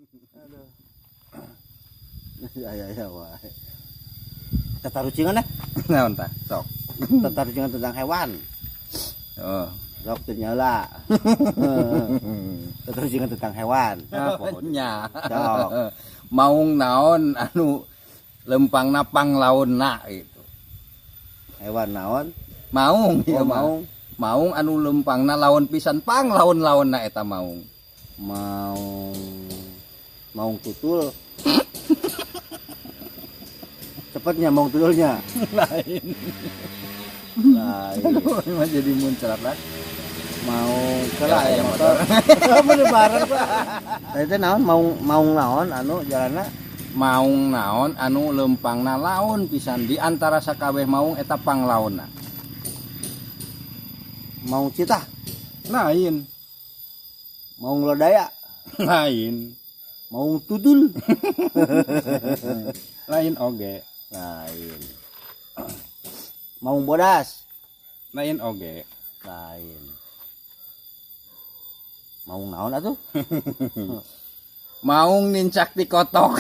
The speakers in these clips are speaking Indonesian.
Aduh. Ya wae. Tatarucingan nah. Naon tah? Sok. Tatarucingan tentang hewan. Oh. Sok nyala. Tatarucingan tentang hewan. Nya. Sok. Maung naon anu lempangna panglaonna itu. Hewan naon? Maung ieu mah. Maung. Maung anu lempangna laon pisan panglaon-laonna eta maung. Maung tutul. Cepatnya maung tutulnya. Lain. Lain. Mah jadi muncrat lah. Maung kelak Ya, ya motor. motor. Bener bareng Pak. Tadi naon maung naon anu jalanna Maung naon anu lempangna laon pisan di antara sakabeh maung eta panglaonna. maung citah, Lain. maung lodaya, Lain. maung tutul. Lain oge. Lain. Maung bodas. Lain oge. Lain. Maung naon atuh? Maung nincak di kotok.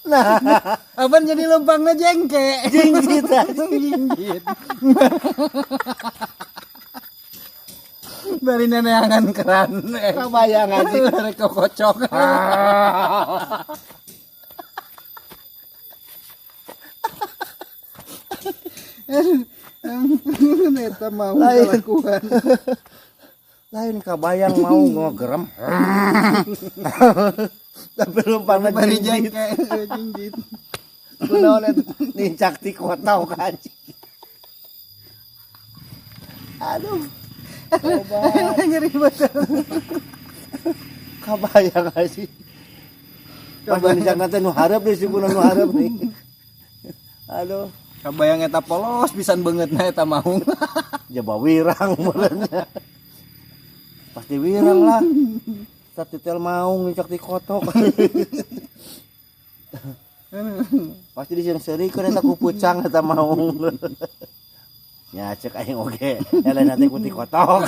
Nah, Apaan jadi lempangnya jengke? jinjit aja. Jinjit. Dari neneangan keran. Kabayang aja. Dari kokocok. Neta mau Lain. kelakuan. Lain kabayang mau ngogerem. Tapi lumpangna Bari jinjit. jengke. Jinjit. Kunaon eta nincak ti kotau ka anjing. Aduh. Nyeri betul. Kabayang aja. Pas nincak nanti nu hareup deui sipuna nu hareup nih. Aduh, Kabayang eta polos pisan beungeutna eta maung. jaba wirang mulanya. Pasti wirang lah. Satitel maung nincak ti kotok. Pasti disering-serikeun eta ku pucang eta maung. Ya cek aing oge. Elena teh ku ti kotok.